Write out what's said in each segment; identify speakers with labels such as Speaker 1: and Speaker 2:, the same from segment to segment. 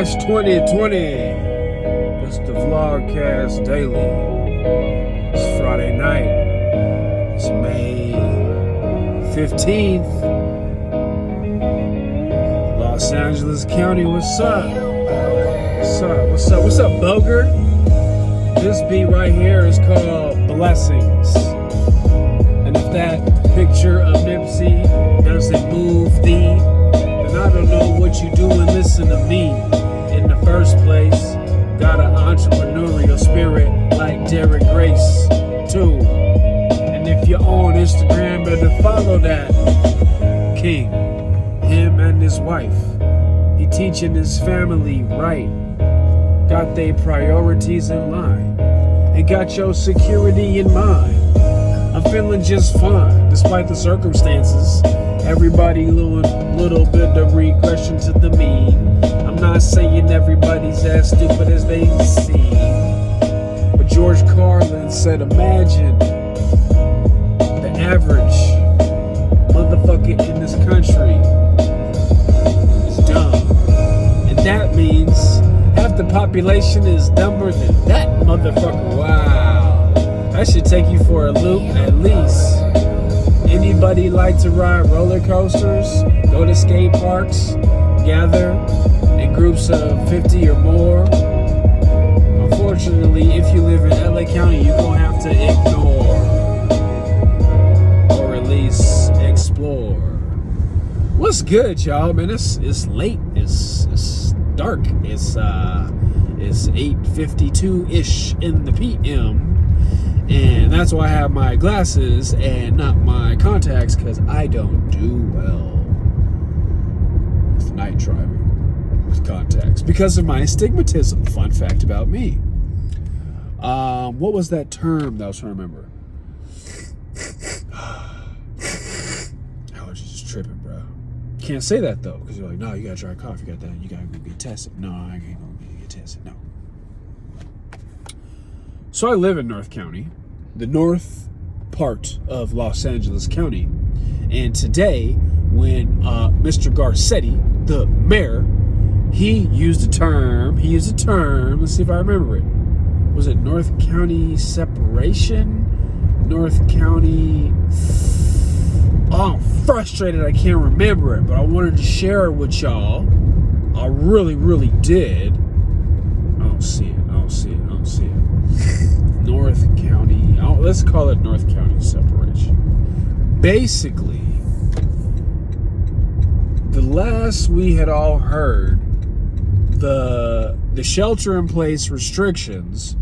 Speaker 1: Fresh 2020. It's the Vlogcast Daily. It's Friday night. It's May 15th. Los Angeles County, what's up? What's up, BOGER? This beat right here is called Blessings. And if that picture of Nipsey doesn't move thee, then I don't know what you do and listen to me in the first place. Got an entrepreneurial spirit like Derek Grace too. And if you're on Instagram, better follow that king, him and his wife. He teaching his family right, got they priorities in line, and got your security in mind. I'm feeling just fine, despite the circumstances. Everybody little bit of regression to the mean. I'm not saying everybody's as stupid as they seem, but George Carlin said, imagine the average motherfucker in this country is dumb. And that means half the population is dumber than that motherfucker. Wow. That should take you for a loop at least. Anybody like to ride roller coasters, go to skate parks, gather in groups of 50 or more? Unfortunately, if you live in LA County, you're going to have to ignore, or at least explore. What's good, y'all? Man, it's late. It's dark. It's 8:52-ish in the PM. And that's why I have my glasses and not my contacts, because I don't do well with night driving with contacts because of my astigmatism. Fun fact about me. What was that term that I was trying to remember? Allergies just tripping, bro. Can't say that though, because you're like, no, you gotta try a cough. You got that. You gotta go get tested. No, I ain't gonna get tested. No. So I live in North County, the north part of Los Angeles County. And today, when Mr. Garcetti, the mayor, he used a term, let's see if I remember it. Was it North County separation? North County, oh, I'm frustrated I can't remember it, but I wanted to share it with y'all. I really, really did. I don't see it. North County, let's call it North County separation. Basically, the last we had all heard, the shelter-in-place restrictions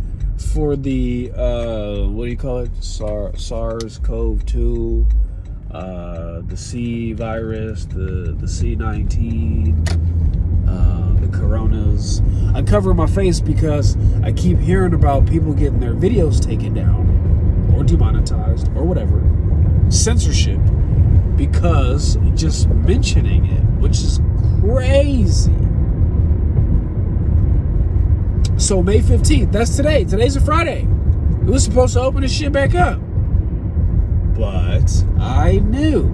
Speaker 1: for the, what do you call it, SARS-CoV-2, the C virus, the C19, the coronas. I cover my face because I keep hearing about people getting their videos taken down or demonetized or whatever. Censorship because just mentioning it, which is crazy. So May 15th, that's today. Today's a Friday. It was supposed to open this shit back up. But I knew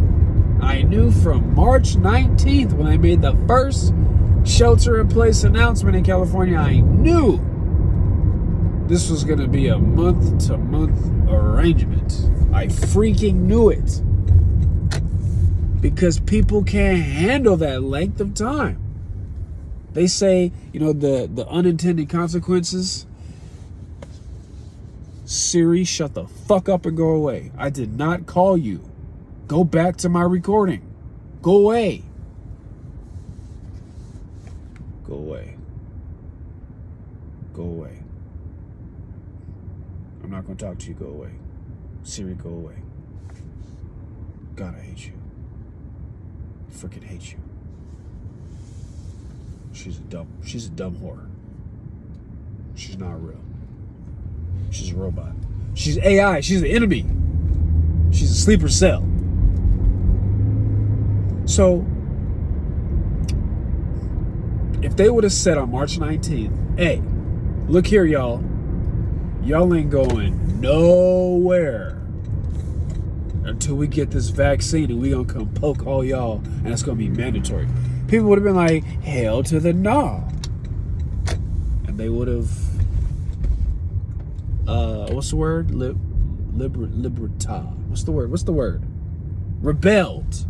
Speaker 1: from March 19th when they made the first shelter-in-place announcement in California, I knew this was going to be a month-to-month arrangement. I freaking knew it. Because people can't handle that length of time. They say, the unintended consequences. Siri, shut the fuck up and go away. I did not call you. Go back to my recording. Go away. Go away. Go away. I'm not going to talk to you. Go away. Siri, go away. God, I hate you. I freaking hate you. She's a dumb whore. She's not real. She's a robot. She's AI. She's the enemy. She's a sleeper cell. So, if they would have said on March 19th, hey, look here, y'all. Y'all ain't going nowhere until we get this vaccine, and we gonna come poke all y'all, and it's gonna be mandatory. People would have been like, hell to the no. they would have, what's the word? Libertà. What's the word? Rebelled.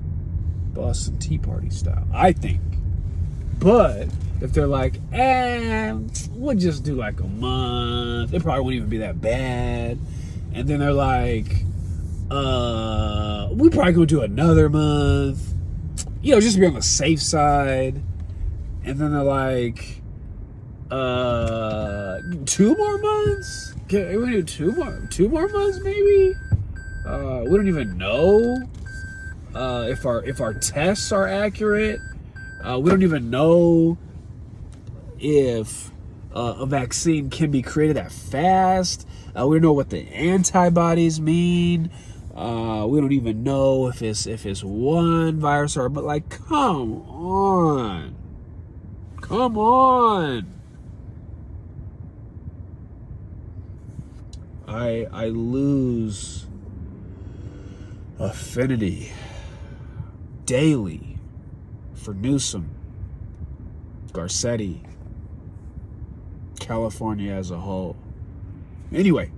Speaker 1: Boston Tea Party style, I think. But if they're like, we'll just do like a month, it probably won't even be that bad. And then they're like, we probably gonna do another month, just to be on the safe side. And then they're like, 2 more months? Can we do 2 more months maybe? We don't even know if our tests are accurate. We don't even know if a vaccine can be created that fast. We don't know what the antibodies mean. We don't even know if it's one virus but like, come on. I lose affinity daily for Newsom, Garcetti, California as a whole. Anyway,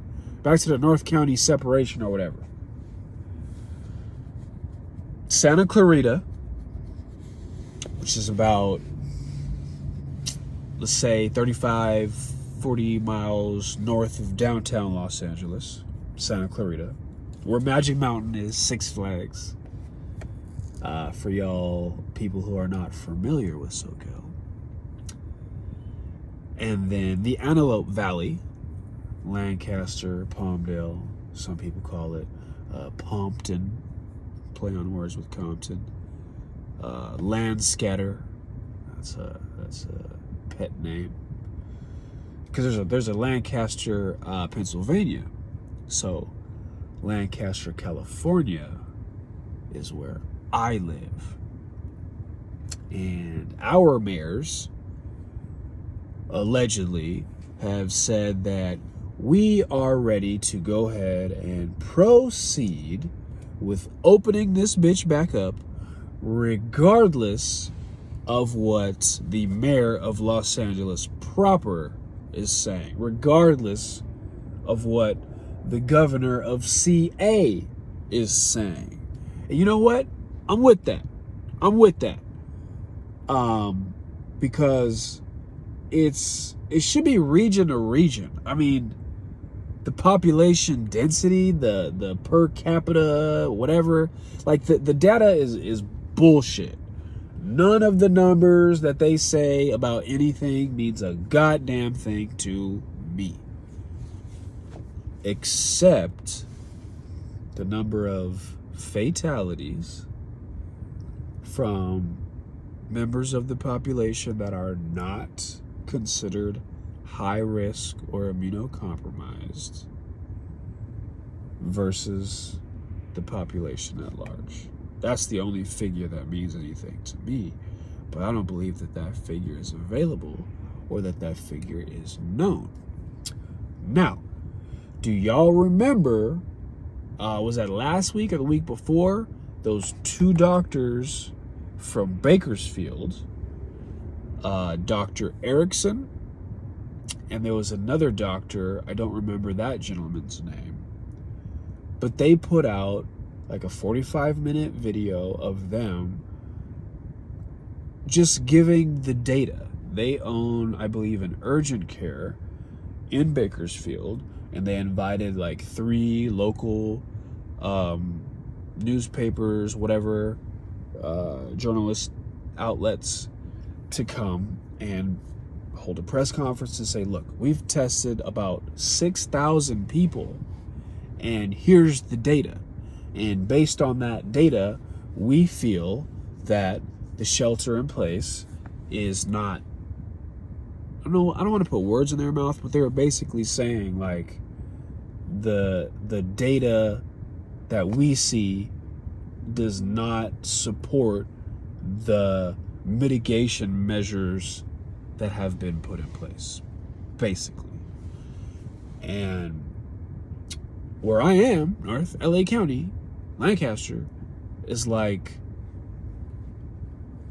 Speaker 1: back to the North County separation or whatever. Santa Clarita, which is about, let's say, 35, 40 miles north of downtown Los Angeles, Santa Clarita, where Magic Mountain is Six Flags. For y'all people who are not familiar with SoCal. And then the Antelope Valley, Lancaster, Palmdale, some people call it Pompton, play on words with Compton. Landscatter, that's a pet name, because there's a Lancaster, Pennsylvania. So Lancaster, California is where I live. And our mayors allegedly have said that we are ready to go ahead and proceed with opening this bitch back up, regardless of what the mayor of Los Angeles proper is saying, regardless of what the governor of CA is saying. And you know what? I'm with that. Because it should be region to region. I mean, the population density, the per capita, whatever, like the data is bullshit. None of the numbers that they say about anything means a goddamn thing to me. Except the number of fatalities from members of the population that are not considered high risk or immunocompromised versus the population at large. That's the only figure that means anything to me, but I don't believe that figure is available or that figure is known. Now, do y'all remember, was that last week or the week before, those 2 doctors from Bakersfield, Dr. Erickson, and there was another doctor, I don't remember that gentleman's name, but they put out like a 45-minute video of them just giving the data. They own, I believe, an urgent care in Bakersfield, and they invited like 3 local newspapers, whatever, journalist outlets to come and hold a press conference and say, look, we've tested about 6,000 people and here's the data. And based on that data, we feel that the shelter in place is not, I don't want to put words in their mouth, but they were basically saying like the data that we see does not support the mitigation measures that have been put in place, basically. And where I am, North LA County, Lancaster, is like,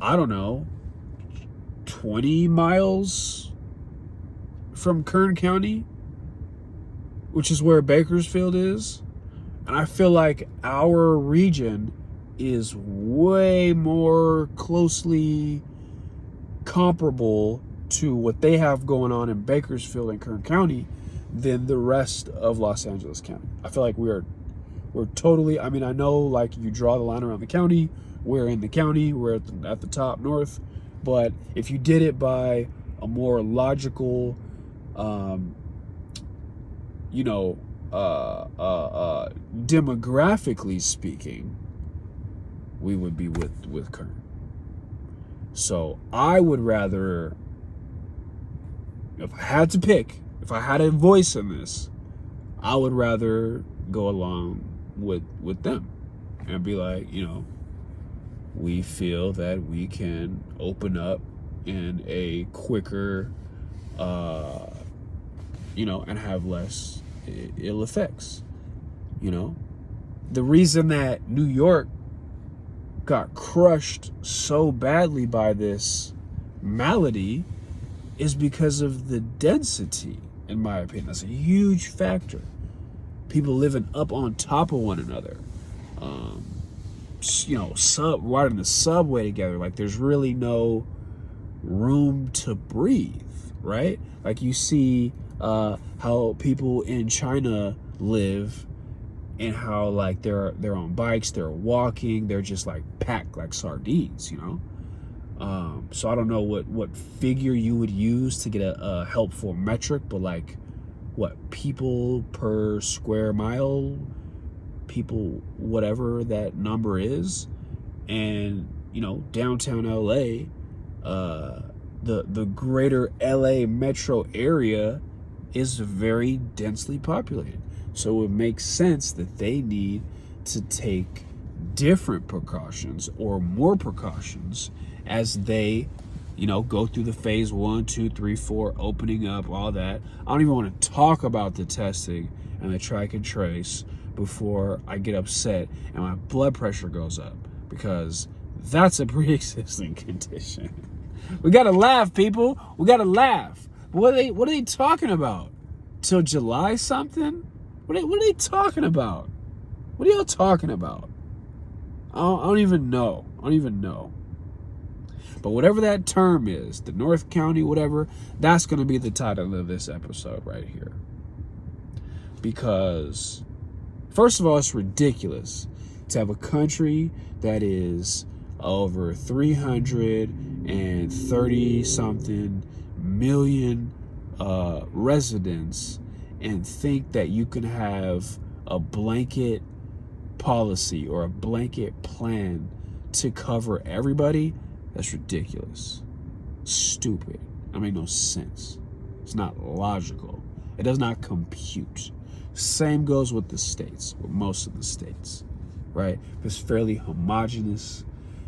Speaker 1: I don't know, 20 miles from Kern County, which is where Bakersfield is, and I feel like our region is way more closely comparable to what they have going on in Bakersfield and Kern County than the rest of Los Angeles County. I feel like we're totally, I mean, I know like you draw the line around the county, we're in the county, we're at the top north, but if you did it by a more logical, demographically speaking, we would be with Kern. So I would rather, if I had to pick, if I had a voice in this, I would rather go along with them and be like, we feel that we can open up in a quicker, and have less ill effects. The reason that New York got crushed so badly by this malady is because of the density, in my opinion. That's a huge factor. People living up on top of one another. Riding the subway together. Like, there's really no room to breathe, right? Like, you see how people in China live, and how like they're on bikes, they're walking, they're just like packed like sardines, So I don't know what figure you would use to get a helpful metric, but like what people per square mile, people, whatever that number is. And downtown LA, the greater LA metro area is very densely populated. So it makes sense that they need to take different precautions or more precautions as they, go through the phase 1, 2, 3, 4, opening up, all that. I don't even want to talk about the testing and the track and trace before I get upset and my blood pressure goes up, because that's a pre-existing condition. We gotta laugh, people. We gotta laugh. What are they talking about? Till July something? What are they talking about? What are y'all talking about? I don't even know. But whatever that term is, the North County, whatever, that's going to be the title of this episode right here. Because, first of all, it's ridiculous to have a country that is over 330 something million residents and think that you can have a blanket policy or a blanket plan to cover everybody. That's ridiculous. Stupid. It makes no sense. It's not logical. It does not compute. Same goes with the states, with most of the states, right? It's fairly homogenous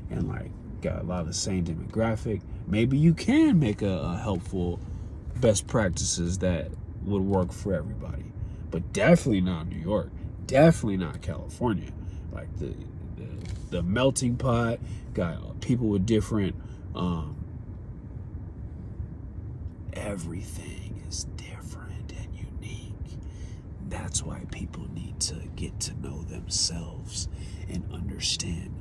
Speaker 1: and like got a lot of the same demographic. Maybe you can make a helpful best practices that would work for everybody, but definitely not New York, definitely not California. Like the melting pot got people with different everything is different and unique. That's why people need to get to know themselves and understand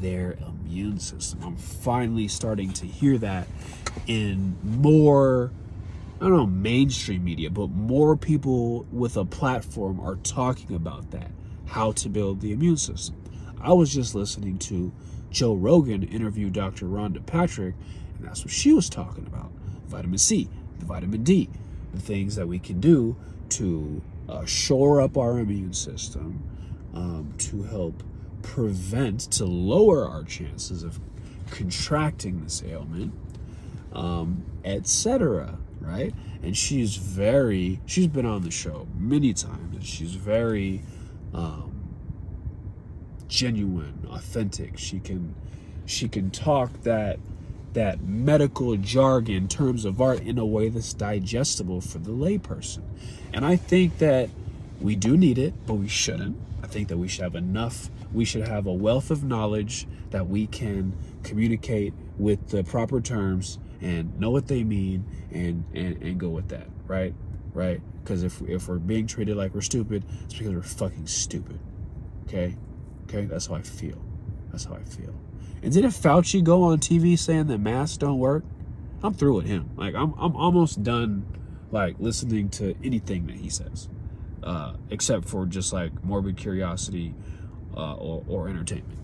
Speaker 1: their immune system. I'm finally starting to hear that in more, I don't know, mainstream media, but more people with a platform are talking about that, how to build the immune system. I was just listening to Joe Rogan interview Dr. Rhonda Patrick, and that's what she was talking about. Vitamin C, the vitamin D, the things that we can do to shore up our immune system, to help prevent, to lower our chances of contracting this ailment, etc. Right? And she's been on the show many times, and she's very genuine, authentic. She can talk that medical jargon, terms of art, in a way that's digestible for the layperson. And I think that we do need it, but we shouldn't. I think that we should have enough. We should have a wealth of knowledge that we can communicate with the proper terms and know what they mean and go with that, right? Because if we're being treated like we're stupid, it's because we're fucking stupid. Okay, that's how I feel. And didn't Fauci go on TV saying that masks don't work? I'm through with him. Like I'm almost done like listening to anything that he says, except for just like morbid curiosity or entertainment.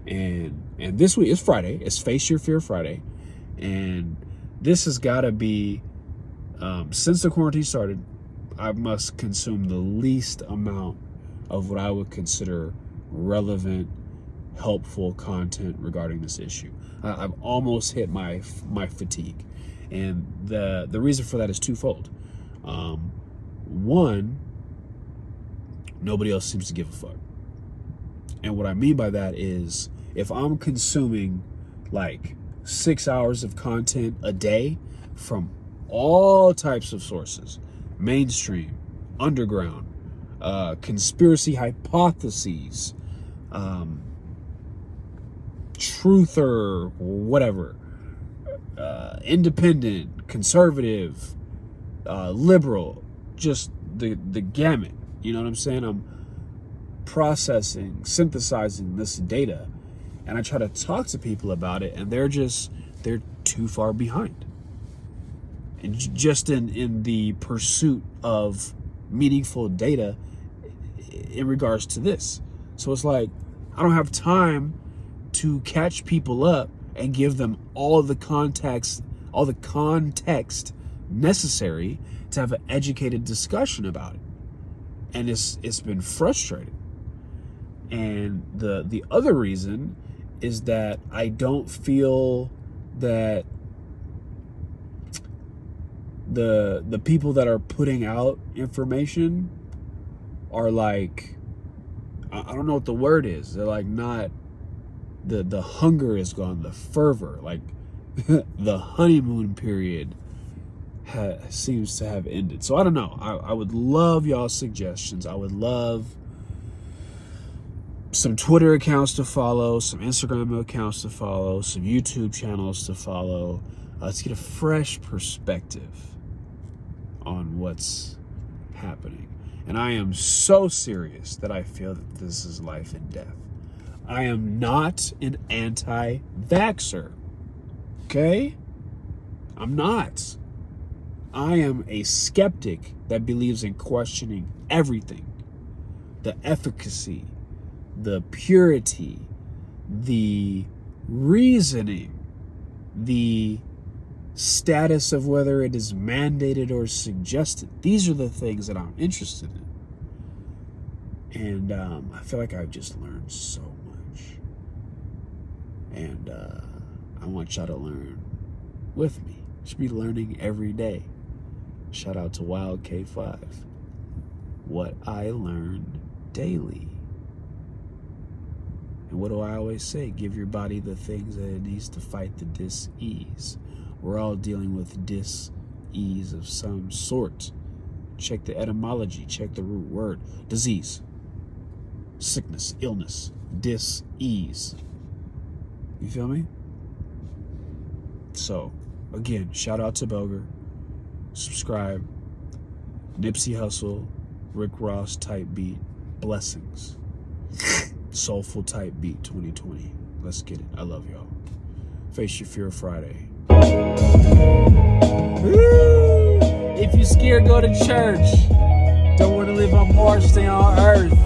Speaker 1: And this week, it's Friday. It's Face Your Fear Friday. And this has got to be, since the quarantine started, I must consume the least amount of what I would consider relevant, helpful content regarding this issue. I've almost hit my fatigue. And the reason for that is twofold. One, nobody else seems to give a fuck. And what I mean by that is, if I'm consuming like 6 hours of content a day from all types of sources, mainstream, underground, conspiracy hypotheses, truther, whatever, independent, conservative, liberal, just the gamut. You know what I'm saying? I'm processing, synthesizing this data, and I try to talk to people about it, and they're too far behind. And just in the pursuit of meaningful data in regards to this. So it's like, I don't have time to catch people up and give them all the context necessary to have an educated discussion about it. And it's been frustrating. And the other reason is that I don't feel that the people that are putting out information are like, I don't know what the word is. They're like not, the hunger is gone, the fervor, like the honeymoon period seems to have ended. So I don't know. I would love y'all's suggestions. I would love some Twitter accounts to follow, some Instagram accounts to follow, some YouTube channels to follow. Let's get a fresh perspective on what's happening. And I am so serious that I feel that this is life and death. I am not an anti-vaxxer. Okay? I'm not. I am a skeptic that believes in questioning everything. The efficacy, the purity, the reasoning, the status of whether it is mandated or suggested. These are the things that I'm interested in. And I feel like I've just learned so much. And I want y'all to learn with me. You should be learning every day. Shout out to Wild K5. What I learned daily. And what do I always say? Give your body the things that it needs to fight the dis-ease. We're all dealing with dis-ease of some sort. Check the etymology. Check the root word. Disease. Sickness. Illness. Dis-ease. You feel me? So, again, shout out to BOGER. Subscribe. Nipsey Hussle. Rick Ross type beat. Blessings. Soulful type beat 2020. Let's get it. I love y'all. Face Your Fear Friday. If you scared, go to church. Don't want to live on Mars, stay on Earth.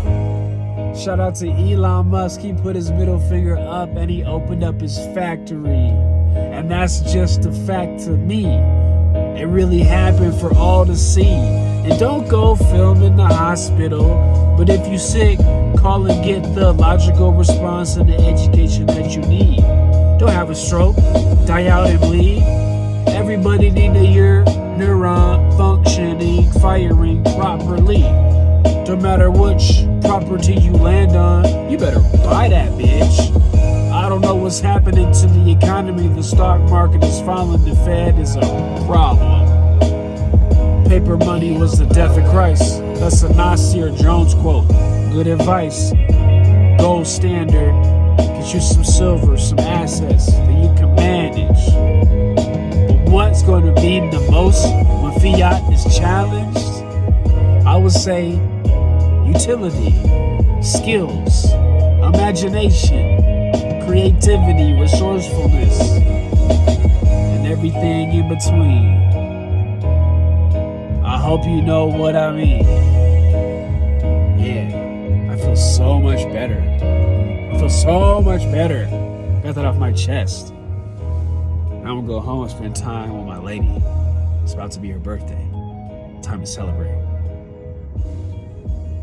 Speaker 1: Shout out to Elon Musk. He put his middle finger up and he opened up his factory. And that's just a fact to me. It really happened for all to see. And don't go film in the hospital. But if you sick, call and get the logical response and the education that you need. Don't have a stroke, die out and bleed. Everybody need to hear neuron functioning, firing properly. No matter which property you land on, you better buy that bitch. I don't know what's happening to the economy. The stock market is falling. The Fed is a problem. Paper money was the death of Christ. That's a Nasir Jones quote. Good advice. Gold standard. Get you some silver, some assets that you can manage. But when fiat is challenged, I would say utility, skills, imagination, creativity, resourcefulness, and everything in between. I hope you know what I mean. Yeah, I feel so much better. I feel so much better. Got that off my chest. Now I'm gonna go home and spend time with my lady. It's about to be her birthday. Time to celebrate.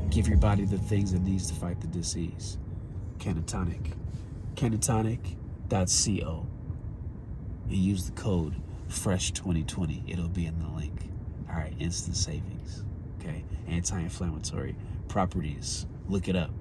Speaker 1: Give your body the things it needs to fight the disease. Canatonic. Canatonic.co. And use the code FRESH2020. It'll be in the link. All right, instant savings. Okay, anti-inflammatory properties. Look it up.